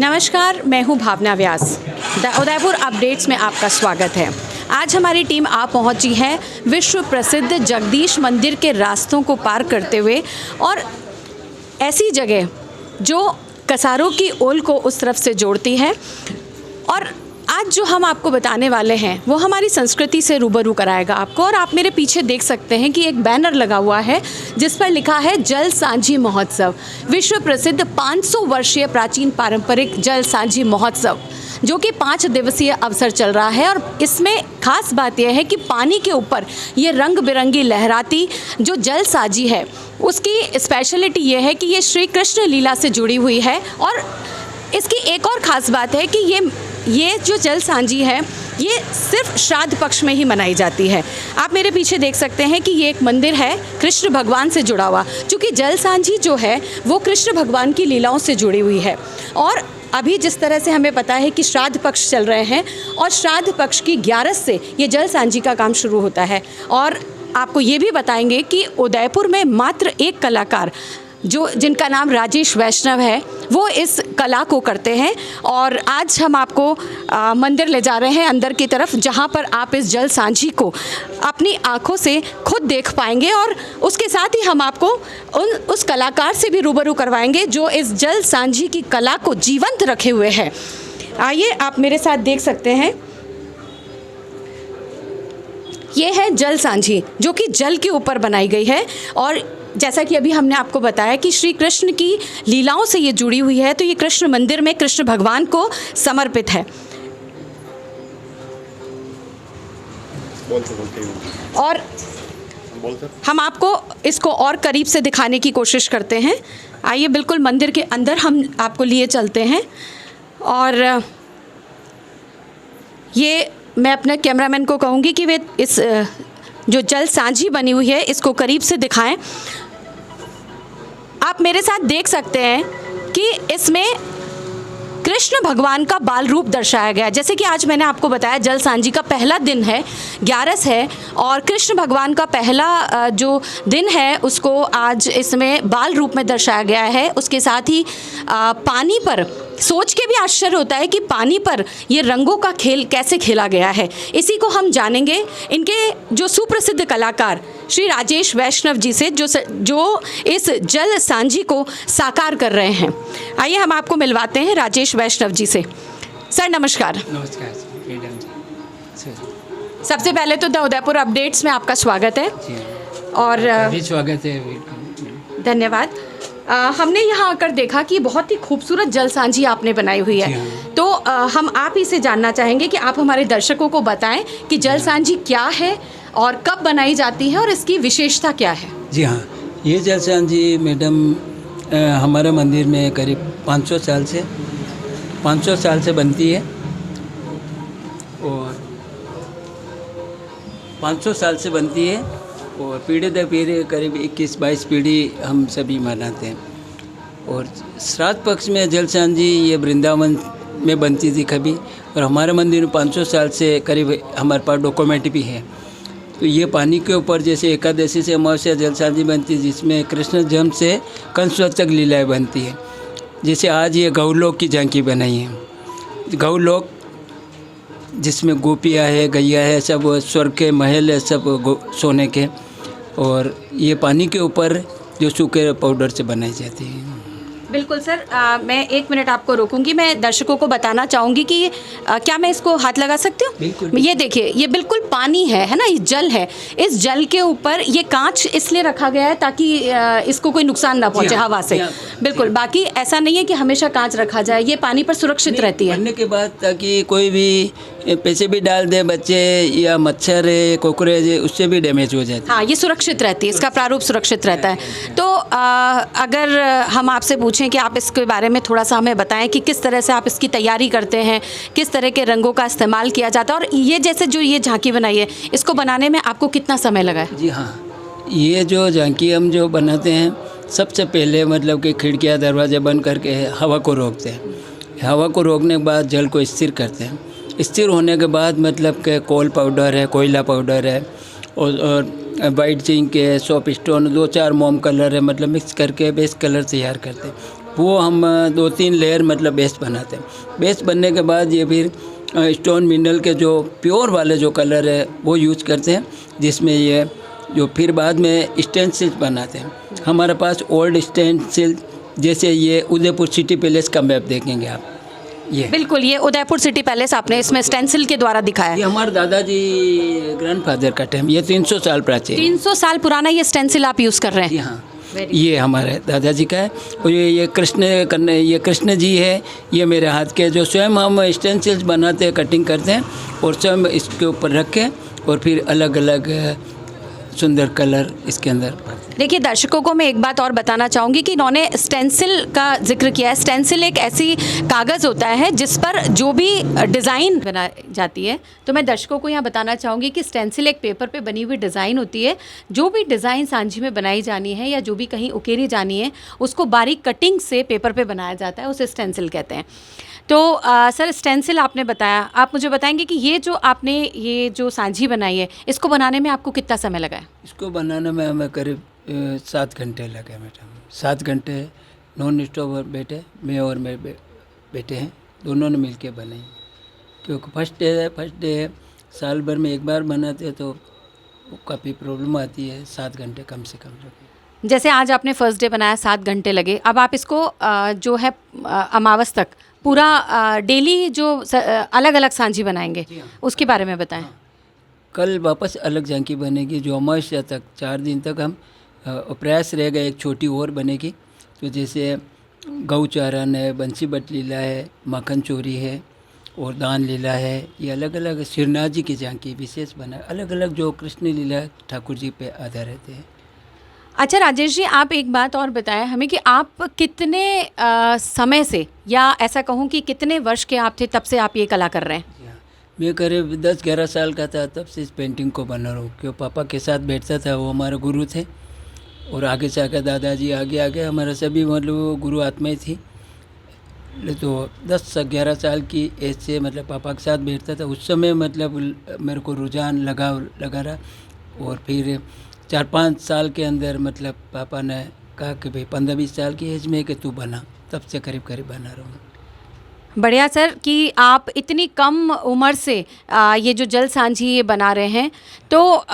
नमस्कार, मैं हूं भावना व्यास। द उदयपुर अपडेट्स में आपका स्वागत है। आज हमारी टीम आ पहुंची है विश्व प्रसिद्ध जगदीश मंदिर के रास्तों को पार करते हुए और ऐसी जगह जो कसारों की ओल को उस तरफ से जोड़ती है। और आज जो हम आपको बताने वाले हैं वो हमारी संस्कृति से रूबरू कराएगा आपको। और आप मेरे पीछे देख सकते हैं कि एक बैनर लगा हुआ है जिस पर लिखा है जल सांझी महोत्सव, विश्व प्रसिद्ध 500 वर्षीय प्राचीन पारंपरिक जल सांझी महोत्सव, जो कि 5 दिवसीय अवसर चल रहा है। और इसमें खास बात यह है कि पानी के ऊपर ये रंग बिरंगी लहराती जो जल सांझी है उसकी स्पेशलिटी ये है कि ये श्री कृष्ण लीला से जुड़ी हुई है। और इसकी एक और ख़ास बात है कि ये जो जल सांझी है ये सिर्फ श्राद्ध पक्ष में ही मनाई जाती है। आप मेरे पीछे देख सकते हैं कि ये एक मंदिर है कृष्ण भगवान से जुड़ा हुआ, क्योंकि जल सांझी जो है वो कृष्ण भगवान की लीलाओं से जुड़ी हुई है। और अभी जिस तरह से हमें पता है कि श्राद्ध पक्ष चल रहे हैं और श्राद्ध पक्ष की 11 से ये जल सांझी का काम शुरू होता है। और आपको ये भी बताएंगे कि उदयपुर में मात्र एक कलाकार जिनका नाम राजेश वैष्णव है वो इस कला को करते हैं। और आज हम आपको मंदिर ले जा रहे हैं अंदर की तरफ, जहां पर आप इस जल सांझी को अपनी आंखों से खुद देख पाएंगे। और उसके साथ ही हम आपको उस कलाकार से भी रूबरू करवाएंगे जो इस जल सांझी की कला को जीवंत रखे हुए है। आइए, आप मेरे साथ देख सकते हैं, ये है जल सांझी जो कि जल के ऊपर बनाई गई है। और जैसा कि अभी हमने आपको बताया कि श्री कृष्ण की लीलाओं से ये जुड़ी हुई है, तो ये कृष्ण मंदिर में कृष्ण भगवान को समर्पित है। और हम आपको इसको और करीब से दिखाने की कोशिश करते हैं। आइए, बिल्कुल मंदिर के अंदर हम आपको लिए चलते हैं। और ये मैं अपने कैमरामैन को कहूँगी कि वे इस जो जल सांझी बनी हुई है इसको करीब से दिखाएं। आप मेरे साथ देख सकते हैं कि इसमें कृष्ण भगवान का बाल रूप दर्शाया गया है। जैसे कि आज मैंने आपको बताया जल सांझी का पहला दिन है, 11 है, और कृष्ण भगवान का पहला जो दिन है उसको आज इसमें बाल रूप में दर्शाया गया है। उसके साथ ही पानी पर सोच के भी आश्चर्य होता है कि पानी पर ये रंगों का खेल कैसे खेला गया है। इसी को हम जानेंगे इनके जो सुप्रसिद्ध कलाकार श्री राजेश वैष्णव जी से, जो इस जल सांझी को साकार कर रहे हैं। आइए, हम आपको मिलवाते हैं राजेश वैष्णव जी से। सर नमस्कार। नमस्कार जी। सबसे पहले तो द उदयपुर अपडेट्स में आपका स्वागत है। और स्वागत है। धन्यवाद। हमने यहाँ आकर देखा कि बहुत ही खूबसूरत जल सांझी आपने बनाई हुई है। तो हम आप ही से जानना चाहेंगे कि आप हमारे दर्शकों को बताएं कि जल सांझी क्या है और कब बनाई जाती है और इसकी विशेषता क्या है। जी हाँ, ये जल सांझी मैडम हमारे मंदिर में करीब 500 साल से बनती है। और 500 साल से बनती है और पीढ़ी दर पीढ़ी करीब 21-22 पीढ़ी हम सभी मनाते हैं। और श्राद्ध पक्ष में जल सांझी ये वृंदावन में बनती थी कभी, और हमारे मंदिर में 500 साल से करीब हमारे पास डॉक्यूमेंट भी है। तो ये पानी के ऊपर जैसे एकादशी से अमावस्या जल सांझी बनती है, जिसमें कृष्ण जन्म से कंस तक लीलाएँ बनती है। जैसे आज ये गौलोक की झांकी बनाई है। गौलोक जिसमें गोपियाँ है, गैया है, सब स्वर्ग के महल है, सब सोने के। और ये पानी के ऊपर जो सूखे पाउडर से बनाई जाती है। बिल्कुल सर, मैं 1 मिनट आपको रोकूंगी। मैं दर्शकों को बताना चाहूँगी कि क्या मैं इसको हाथ लगा सकती हूँ? बिल्कुल। ये देखिए, ये बिल्कुल पानी है ना, ये जल है। इस जल के ऊपर ये कांच इसलिए रखा गया है ताकि इसको कोई नुकसान ना पहुँचे हवा से। बिल्कुल, बाकी ऐसा नहीं है कि हमेशा कांच रखा जाए, ये पानी पर सुरक्षित रहती है। बनने के बाद ताकि कोई भी पैसे भी डाल दे बच्चे या मच्छर है, कॉकरोच है, उससे भी डैमेज हो जाता है। हाँ, ये सुरक्षित रहती है, इसका प्रारूप सुरक्षित रहता है। तो अगर हम आपसे पूछें कि आप इसके बारे में थोड़ा सा हमें बताएं कि किस तरह से आप इसकी तैयारी करते हैं, किस तरह के रंगों का इस्तेमाल किया जाता है, और ये जैसे जो ये झांकी बनाई है इसको बनाने में आपको कितना समय लगा है? जी हाँ, ये जो झांकी हम जो बनाते हैं सबसे पहले मतलब कि खिड़कियाँ दरवाजे बंद करके हवा को रोकते हैं। हवा को रोकने के बाद जल को स्थिर करते हैं। स्थिर होने के बाद मतलब कि कोल पाउडर है, कोयला पाउडर है और वाइट जिंक है, सोप स्टोन, 2-4 मोम कलर है, मतलब मिक्स करके बेस कलर तैयार करते हैं। वो हम 2-3 लेयर मतलब बेस बनाते हैं। बेस बनने के बाद ये फिर स्टोन मिनरल के जो प्योर वाले जो कलर है वो यूज करते हैं, जिसमें ये जो फिर बाद में स्टेंसिल्स बनाते हैं। हमारे पास ओल्ड स्टेंसिल जैसे ये उदयपुर सिटी पैलेस का मैप देखेंगे आप, ये बिल्कुल, ये उदयपुर सिटी पैलेस आपने इसमें स्टेंसिल के द्वारा दिखाया ये है। हमारे दादाजी ग्रैंडफादर का टाइम, ये 300 साल प्राचीन 300 साल पुराना ये स्टेंसिल आप यूज़ कर रहे हैं। यहाँ ये हमारे दादाजी का है। और ये कृष्ण जी है, ये मेरे हाथ के जो स्वयं हम स्टेंसिल्स बनाते हैं, कटिंग करते हैं और स्वयं इसके ऊपर रख के और फिर अलग अलग सुंदर कलर इसके अंदर। देखिए दर्शकों को मैं एक बात और बताना चाहूँगी कि इन्होंने स्टेंसिल का जिक्र किया है। स्टेंसिल एक ऐसी कागज़ होता है जिस पर जो भी डिज़ाइन बनाई जाती है, तो मैं दर्शकों को यहाँ बताना चाहूँगी कि स्टेंसिल एक पेपर पे बनी हुई डिज़ाइन होती है। जो भी डिज़ाइन सांझी में बनाई जानी है या जो भी कहीं उकेरी जानी है, उसको बारीक कटिंग से पेपर पे बनाया जाता है, उसे स्टेंसिल कहते हैं। तो सर स्टेंसिल आपने बताया, आप मुझे बताएंगे कि ये जो आपने ये जो सांझी बनाई है, इसको बनाने में आपको कितना समय लगा है? इसको बनाने में हमें करीब 7 घंटे लगे मैडम। 7 घंटे नॉन स्टॉप बैठे, मैं और मेरे बेटे हैं, दोनों ने मिलके बनाई। क्योंकि फर्स्ट डे है, साल भर में एक बार बनाते हैं तो काफ़ी प्रॉब्लम आती है, 7 घंटे कम से कम लगे। जैसे आज आपने फर्स्ट डे बनाया, 7 घंटे लगे, अब आप इसको जो है अमावस तक पूरा डेली जो अलग अलग सांझी बनाएंगे, उसके बारे में बताएं। कल वापस अलग झांकी बनेगी, जो अमावस्या तक 4 दिन तक हम प्रयास रहेगा एक छोटी और बनेगी। तो जैसे गौचारण है, बंसी बट लीला है, माखन चोरी है और दान लीला है, ये अलग अलग श्रीनाथ जी की झांकी विशेष बना, अलग अलग जो कृष्ण लीला ठाकुर जी पे आधारित है। अच्छा राजेश जी, आप एक बात और बताएं हमें कि आप कितने समय से, या ऐसा कहूँ कि कितने वर्ष के आप थे तब से आप ये कला कर रहे हैं? मैं करीब 10-11 साल का था तब से इस पेंटिंग को बना रहा हूँ। क्यों पापा के साथ बैठता था, वो हमारे गुरु थे और आगे से आगे दादाजी आगे हमारे सभी मतलब वो गुरु आत्माएं थी। तो 10-11 साल की एज से मतलब पापा के साथ बैठता था। उस समय मतलब मेरे को रुझान लगा रहा और फिर 4-5 साल के अंदर मतलब पापा ने कहा कि भाई 15-20 साल की एज में कि तू बना, तब से करीब बना रहा हूँ। बढ़िया सर कि आप इतनी कम उम्र से ये जो जल सांझी ये बना रहे हैं, तो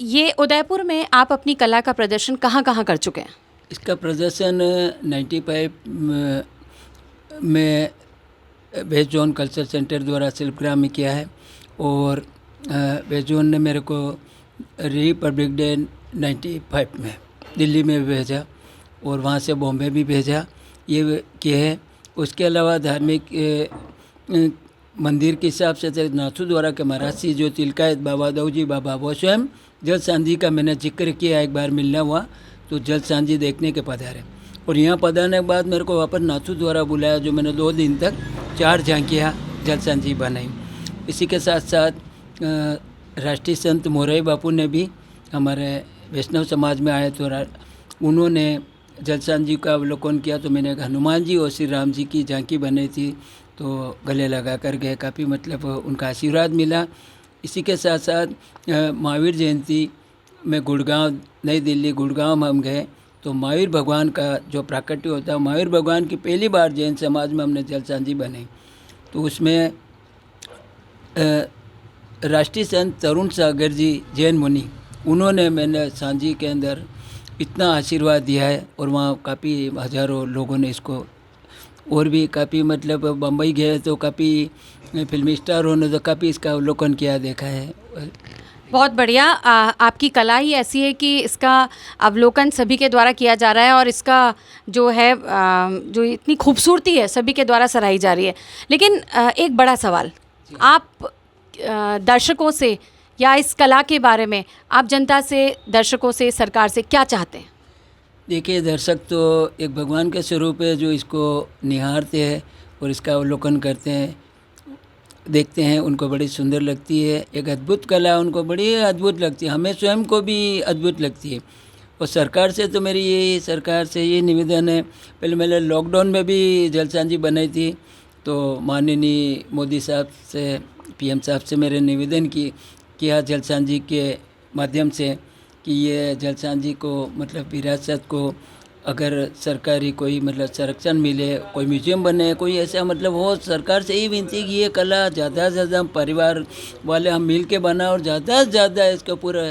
ये उदयपुर में आप अपनी कला का प्रदर्शन कहाँ कहाँ कर चुके हैं? इसका प्रदर्शन 95 में वेस्ट जोन कल्चर सेंटर द्वारा शिल्पग्राम में किया है और वेस्ट जोन ने मेरे को रिपब्लिक डे 95 में दिल्ली में भेजा और वहाँ से बॉम्बे भी भेजा, ये किए हैं। उसके अलावा धार्मिक मंदिर के हिसाब से तो नाथू द्वारा के महाराज जो तिलकायत बाबा दाऊजी बाबा, वो स्वयं जल सांझी का मैंने जिक्र किया, एक बार मिलना हुआ तो जल सांझी देखने के पधारे और यहाँ पधारने के बाद मेरे को वापस नाथू द्वारा बुलाया, जो मैंने 2 दिन तक 4 झांकियाँ जल सांझी बनाई। इसी के साथ साथ राष्ट्रीय संत मोरारी बापू ने भी हमारे वैष्णव समाज में आए तो उन्होंने जल सांझी का अवलोकन किया, तो मैंने हनुमान जी और श्री राम जी की झांकी बनाई थी, तो गले लगा कर गए, काफ़ी मतलब उनका आशीर्वाद मिला। इसी के साथ साथ महावीर जयंती में गुड़गांव, नई दिल्ली गुड़गांव हम गए, तो महावीर भगवान का जो प्राकट्य होता है, महावीर भगवान की पहली बार जैन समाज में हमने जल सांझी बनाई। तो उसमें राष्ट्रीय संत तरुण सागर जी जैन मुनि, उन्होंने मैंने सांझी के अंदर इतना आशीर्वाद दिया है और वहाँ काफ़ी हज़ारों लोगों ने इसको, और भी काफ़ी मतलब बम्बई गए तो काफ़ी फिल्मी स्टारों ने तो काफ़ी इसका अवलोकन किया, देखा है। बहुत बढ़िया। आपकी कला ही ऐसी है कि इसका अवलोकन सभी के द्वारा किया जा रहा है और इसका जो है जो इतनी खूबसूरती है सभी के द्वारा सराही जा रही है। लेकिन एक बड़ा सवाल, आप दर्शकों से या इस कला के बारे में आप जनता से, दर्शकों से, सरकार से क्या चाहते हैं? देखिए, दर्शक तो एक भगवान के स्वरूप है जो इसको निहारते हैं और इसका अवलोकन करते हैं, देखते हैं, उनको बड़ी सुंदर लगती है। एक अद्भुत कला उनको बड़ी अद्भुत लगती है, हमें स्वयं को भी अद्भुत लगती है। और सरकार से तो मेरी सरकार से ये निवेदन है, पहले मैंने लॉकडाउन में भी जल सांझी बनाई थी, तो माननीय मोदी साहब से, पीएम साहब से मेरे निवेदन किया जल सांझी के माध्यम से कि ये जल सांझी को मतलब विरासत को अगर सरकारी कोई मतलब संरक्षण मिले, कोई म्यूजियम बने, कोई ऐसा मतलब हो, सरकार से यही विनती है कि ये कला ज़्यादा से ज़्यादा परिवार वाले हम मिल के बनाए और ज़्यादा से ज़्यादा इसका पूरा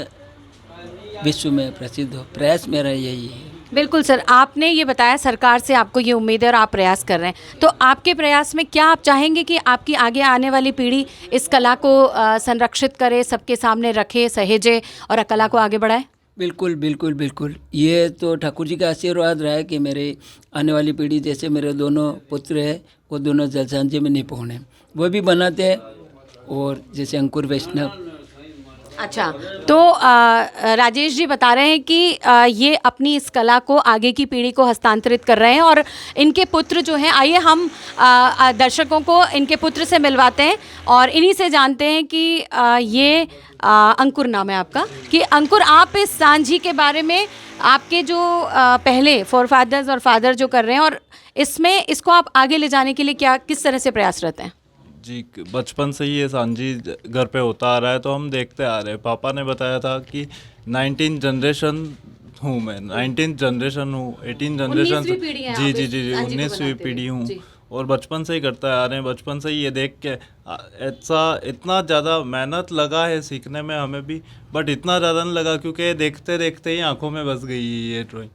विश्व में प्रसिद्ध हो। प्रयास मेरा यही है। बिल्कुल सर, आपने ये बताया सरकार से आपको ये उम्मीद है और आप प्रयास कर रहे हैं, तो आपके प्रयास में क्या आप चाहेंगे कि आपकी आगे आने वाली पीढ़ी इस कला को संरक्षित करे, सबके सामने रखे, सहेजे और कला को आगे बढ़ाए? बिल्कुल बिल्कुल बिल्कुल, ये तो ठाकुर जी का आशीर्वाद रहा है कि मेरे आने वाली पीढ़ी, जैसे मेरे दोनों पुत्र हैं वो दोनों जल सांझी में निपुण हैं, वो भी बनाते हैं। और जैसे अंकुर वैष्णव। अच्छा, तो राजेश जी बता रहे हैं कि ये अपनी इस कला को आगे की पीढ़ी को हस्तांतरित कर रहे हैं और इनके पुत्र जो हैं, आइए हम दर्शकों को इनके पुत्र से मिलवाते हैं और इन्हीं से जानते हैं कि ये अंकुर नाम है आपका, कि अंकुर आप इस सांझी के बारे में, आपके जो पहले फोरफादर्स और फादर जो कर रहे हैं और इसमें इसको आप आगे ले जाने के लिए क्या किस तरह से प्रयासरत हैं? जी, बचपन से ही ये सांझी घर पे होता आ रहा है तो हम देखते आ रहे हैं। पापा ने बताया था कि 19 जनरेशन हूँ मैं, 19 जनरेशन हूँ, 18 जनरेशन। 19वीं पीढ़ी है जी आप जी इस जी जी, सांझी को 19वीं बनाते पीढ़ी हुए। हूँ जी। और बचपन से ही करते आ रहे हैं। बचपन से ही ये देख के ऐसा इतना ज़्यादा मेहनत लगा है सीखने में हमें भी, बट इतना ज़्यादा नहीं लगा क्योंकि देखते देखते ही आंखों में बस गई ये ड्राइंग।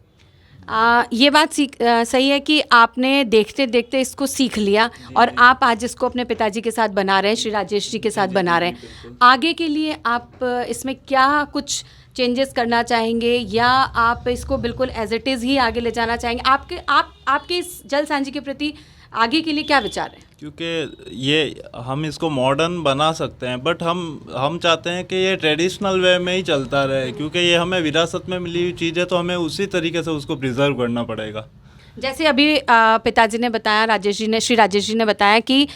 ये बात सही है कि आपने देखते देखते इसको सीख लिया और आप आज इसको अपने पिताजी के साथ बना रहे हैं, श्री राजेश जी के साथ बना रहे हैं। आगे के लिए आप इसमें क्या कुछ चेंजेस करना चाहेंगे या आप इसको बिल्कुल एज इट इज़ ही आगे ले जाना चाहेंगे? आपके इस जल सांझी के प्रति आगे के लिए क्या विचार है? क्योंकि ये हम इसको मॉडर्न बना सकते हैं, बट हम चाहते हैं कि ये ट्रेडिशनल वे में ही चलता रहे, क्योंकि ये हमें विरासत में मिली हुई चीज़ है तो हमें उसी तरीके से उसको प्रिजर्व करना पड़ेगा। जैसे अभी पिताजी ने बताया, श्री राजेश जी ने बताया कि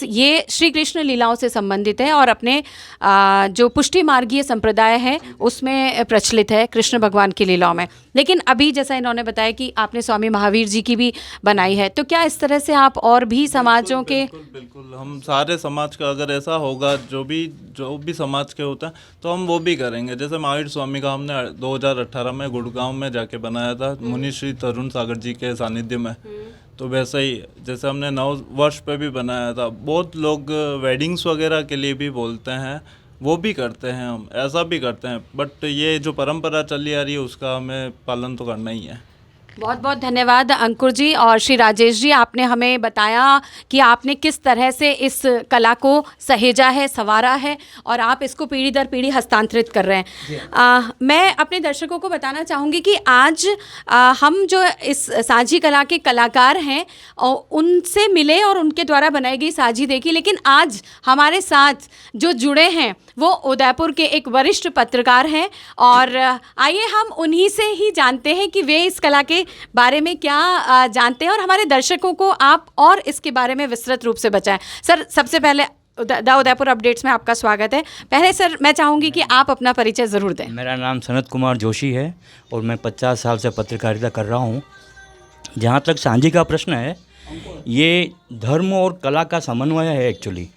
ये श्री कृष्ण लीलाओं से संबंधित है और अपने जो पुष्टि मार्गीय संप्रदाय है उसमें प्रचलित है कृष्ण भगवान की लीलाओं में। लेकिन अभी जैसा इन्होंने बताया कि आपने स्वामी महावीर जी की भी बनाई है, तो क्या इस तरह से आप और भी समाजों के? बिल्कुल, हम सारे समाज का अगर ऐसा होगा, जो भी समाज के होता है तो हम वो भी करेंगे। जैसे महावीर स्वामी का हमने 2018 में गुड़गांव में जाके बनाया था, मुनि श्री तरुण सागर जी के सानिध्य में। तो वैसे ही जैसे हमने 9 वर्ष पे भी बनाया था। बहुत लोग वेडिंग्स वगैरह के लिए भी बोलते हैं, वो भी करते हैं, हम ऐसा भी करते हैं, बट ये जो परंपरा चली आ रही है उसका हमें पालन तो करना ही है। बहुत बहुत धन्यवाद अंकुर जी और श्री राजेश जी, आपने हमें बताया कि आपने किस तरह से इस कला को सहेजा है, संवारा है और आप इसको पीढ़ी दर पीढ़ी हस्तांतरित कर रहे हैं। मैं अपने दर्शकों को बताना चाहूँगी कि आज हम जो इस साझी कला के कलाकार हैं उनसे मिले और उनके द्वारा बनाई गई साझी देखी, लेकिन आज हमारे साथ जो जुड़े हैं वो उदयपुर के एक वरिष्ठ पत्रकार हैं और आइए हम उन्हीं से ही जानते हैं कि वे इस कला के बारे में क्या जानते हैं और हमारे दर्शकों को आप और इसके बारे में विस्तृत रूप से बताएं। सर, सबसे पहले द उदयपुर अपडेट्स में आपका स्वागत है। पहले सर मैं चाहूँगी कि आप अपना परिचय ज़रूर दें। मेरा नाम सनत कुमार जोशी है और मैं 50 साल से पत्रकारिता कर रहा हूँ। जहाँ तक सांझी का प्रश्न है, ये धर्म और कला का समन्वय है। एक्चुअली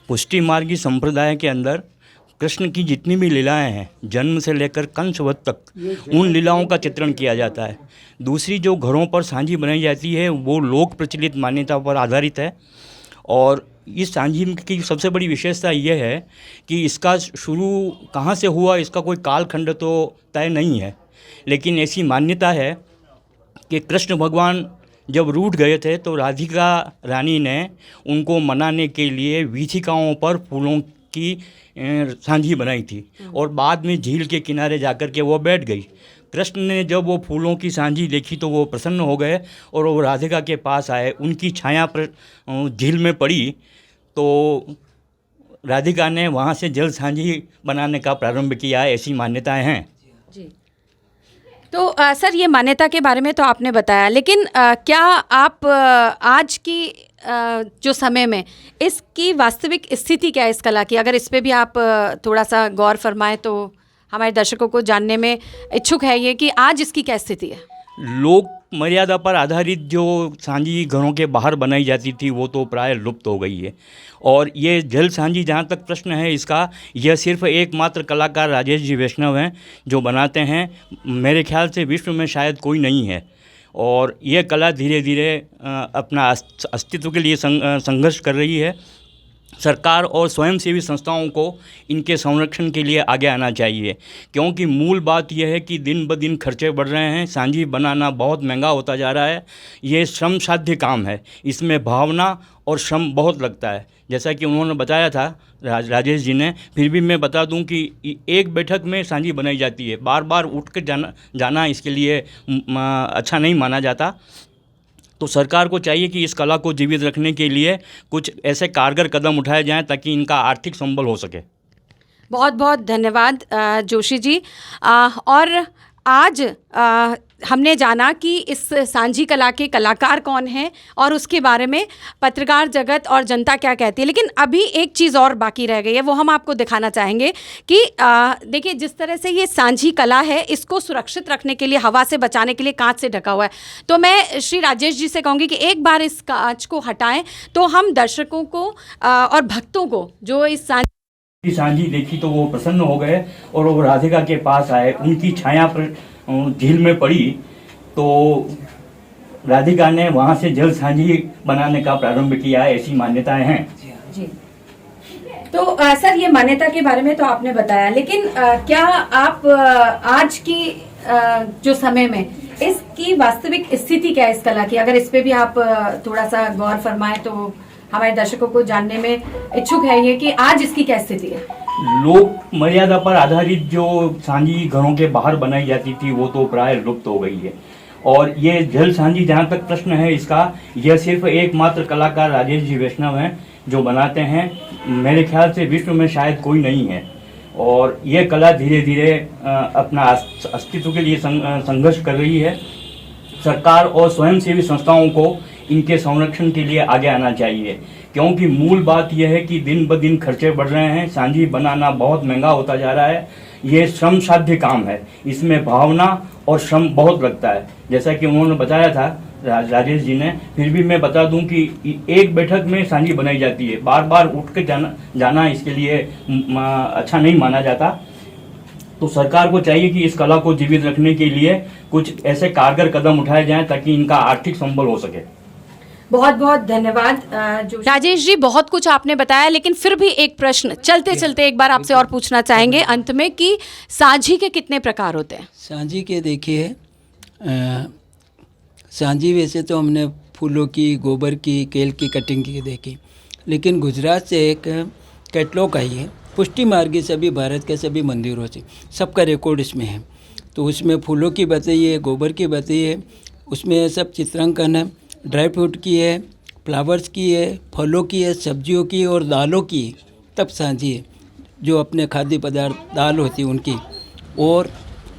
पुष्टि मार्गी संप्रदाय के अंदर कृष्ण की जितनी भी लीलाएं हैं, जन्म से लेकर कंसवध तक, उन लीलाओं का चित्रण किया जाता है। दूसरी जो घरों पर सांझी बनाई जाती है वो लोक प्रचलित मान्यता पर आधारित है और इस सांझी की सबसे बड़ी विशेषता ये है कि इसका शुरू कहाँ से हुआ इसका कोई कालखंड तो तय नहीं है, लेकिन ऐसी मान्यता है कि कृष्ण भगवान जब रूठ गए थे तो राधिका रानी ने उनको मनाने के लिए वीथिकाओं पर फूलों की सांझी बनाई थी और बाद में झील के किनारे जाकर के वो बैठ गई। कृष्ण ने जब वो फूलों की सांझी देखी तो वो प्रसन्न हो गए और वो राधिका के पास आए, उनकी छाया पर झील में पड़ी तो राधिका ने वहाँ से जल सांझी बनाने का प्रारंभ किया। ऐसी मान्यताएं हैं जी। तो सर, ये मान्यता के बारे में तो आपने बताया, लेकिन क्या आप आज की जो समय में इसकी वास्तविक स्थिति क्या है इस कला की, अगर इस पे भी आप थोड़ा सा गौर फरमाएं तो हमारे दर्शकों को जानने में इच्छुक है ये कि आज इसकी क्या स्थिति है? लोक मर्यादा पर आधारित जो सांझी घरों के बाहर बनाई जाती थी वो तो प्राय लुप्त हो गई है। और ये जल सांझी, जहाँ तक प्रश्न है इसका, यह सिर्फ एकमात्र कलाकार राजेश जी वैष्णव हैं जो बनाते हैं। मेरे ख्याल से विश्व में शायद कोई नहीं है। और ये कला धीरे धीरे अपना अस्तित्व के लिए संघर्ष कर रही है। सरकार और स्वयंसेवी संस्थाओं को इनके संरक्षण के लिए आगे आना चाहिए, क्योंकि मूल बात यह है कि दिन ब दिन खर्चे बढ़ रहे हैं। सांझी बनाना बहुत महंगा होता जा रहा है। ये श्रम साध्य काम है, इसमें भावना और श्रम बहुत लगता है। जैसा कि उन्होंने बताया था राजेश जी ने, फिर भी मैं बता दूं कि एक बैठक में सांझी बनाई जाती है। बार बार उठ कर जाना इसके लिए अच्छा नहीं माना जाता। तो सरकार को चाहिए कि इस कला को जीवित रखने के लिए कुछ ऐसे कारगर कदम उठाए जाएं ताकि इनका आर्थिक संबल हो सके। बहुत बहुत धन्यवाद जोशी जी। और आज हमने जाना कि इस सांझी कला के कलाकार कौन हैं और उसके बारे में पत्रकार जगत और जनता क्या कहती है। लेकिन अभी एक चीज़ और बाकी रह गई है, वो हम आपको दिखाना चाहेंगे कि देखिए जिस तरह से ये सांझी कला है, इसको सुरक्षित रखने के लिए, हवा से बचाने के लिए कांच से ढका हुआ है। तो मैं श्री राजेश जी से कहूँगी कि एक बार इस कांच को हटाएं तो हम दर्शकों को और भक्तों को जो इस सांझी देखी तो वो प्रसन्न हो गए और वो राधिका के पास आए। उनकी छाया पर झील में पड़ी तो राधिका ने वहां से जल सांझी बनाने का प्रारंभ किया, ऐसी मान्यताएं हैं जी। तो सर, ये मान्यता के बारे में तो आपने बताया, लेकिन क्या आप आज की जो समय में इसकी वास्तविक स्थिति क्या है इस कला की, अगर इस पे भी आप थोड़ा सा गौर फरमाएं तो हमारे दर्शकों को जानने में इच्छुक है ये कि आज इसकी क्या स्थिति है। लोक मर्यादा पर आधारित जो सांझी घरों के बाहर बनाई जाती थी वो तो प्राय लुप्त हो गई है। और ये जल सांझी, जहाँ तक प्रश्न है इसका, यह सिर्फ एकमात्र कलाकार राजेश जी वैष्णव हैं जो बनाते हैं। मेरे ख्याल से विश्व में शायद कोई नहीं है। और ये कला धीरे धीरे अपना अस्तित्व के लिए संघर्ष कर रही है। सरकार और स्वयंसेवी संस्थाओं को इनके संरक्षण के लिए आगे आना चाहिए, क्योंकि मूल बात यह है कि दिन ब दिन खर्चे बढ़ रहे हैं। सांझी बनाना बहुत महंगा होता जा रहा है। ये श्रम साध्य काम है, इसमें भावना और श्रम बहुत लगता है। जैसा कि उन्होंने बताया था राजेश जी ने, फिर भी मैं बता दूं कि एक बैठक में सांझी बनाई जाती है। बार बार उठ कर जाना इसके लिए अच्छा नहीं माना जाता। तो सरकार को चाहिए कि इस कला को जीवित रखने के लिए कुछ ऐसे कारगर कदम उठाए जाएं ताकि इनका आर्थिक संबल हो सके। बहुत बहुत धन्यवाद राजेश जी, बहुत कुछ आपने बताया, लेकिन फिर भी एक प्रश्न चलते चलते एक बार आपसे और पूछना चाहेंगे अंत में कि सांझी के कितने प्रकार होते हैं। सांझी के देखिए, सांझी वैसे तो हमने फूलों की, गोबर की, केल की कटिंग की देखी, लेकिन गुजरात से एक कैटलॉग आई है पुष्टि मार्गी सभी भारत के सभी मंदिरों से, सबका रिकॉर्ड इसमें है। तो उसमें फूलों की बताइए, गोबर की बताइए, उसमें सब चित्रांकन है, ड्राई फ्रूट की है, फ्लावर्स की है, फलों की है, सब्जियों की और दालों की, तब सांझी है। जो अपने खाद्य पदार्थ दाल होती है उनकी, और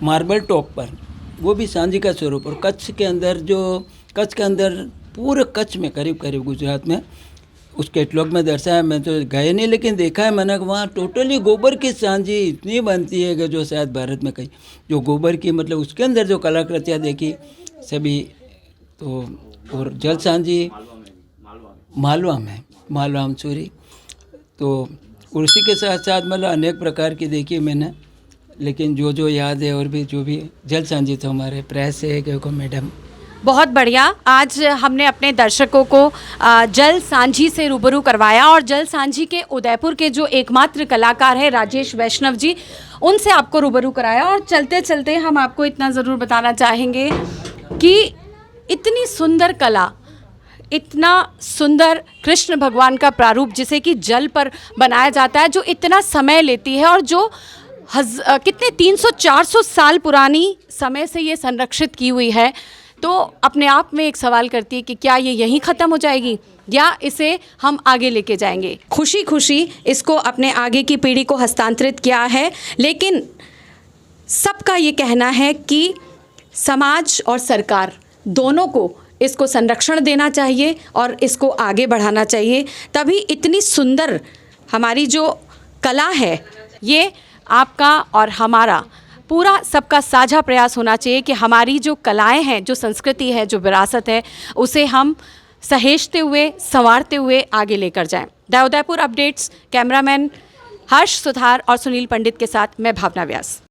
मार्बल टॉप पर वो भी सांझी का स्वरूप। और कच्छ के अंदर पूरे कच्छ में करीब करीब गुजरात में उस कैटलॉग में दर्शाया। मैं तो गए नहीं, लेकिन देखा है मैंने, वहाँ टोटली गोबर की सांझी इतनी बनती है कि जो शायद भारत में कहीं, जो गोबर की मतलब उसके अंदर जो कलाकृतियाँ देखी सभी। तो और जल सांझी मालवा में, मालवा मसूरी, तो उसी के साथ साथ मतलब अनेक प्रकार की देखी मैंने, लेकिन जो याद है और भी जो भी जल सांझी तो हमारे प्रेस से क्योंकि मैडम। बहुत बढ़िया, आज हमने अपने दर्शकों को जल सांझी से रूबरू करवाया और जल सांझी के उदयपुर के जो एकमात्र कलाकार हैं राजेश वैष्णव जी, उनसे आपको रूबरू कराया। और चलते चलते हम आपको इतना ज़रूर बताना चाहेंगे कि इतनी सुंदर कला, इतना सुंदर कृष्ण भगवान का प्रारूप जिसे कि जल पर बनाया जाता है, जो इतना समय लेती है और जो कितने 300-400 साल पुरानी समय से ये संरक्षित की हुई है, तो अपने आप में एक सवाल करती है कि क्या ये यहीं ख़त्म हो जाएगी या इसे हम आगे लेके जाएंगे। खुशी खुशी इसको अपने आगे की पीढ़ी को हस्तांतरित किया है, लेकिन सबका ये कहना है कि समाज और सरकार दोनों को इसको संरक्षण देना चाहिए और इसको आगे बढ़ाना चाहिए। तभी इतनी सुंदर हमारी जो कला है ये आपका और हमारा पूरा सबका साझा प्रयास होना चाहिए कि हमारी जो कलाएं हैं, जो संस्कृति है, जो विरासत है, उसे हम सहेजते हुए, संवारते हुए आगे लेकर जाएं। द उदयपुर अपडेट्स कैमरामैन हर्ष सुधार और सुनील पंडित के साथ मैं भावना व्यास।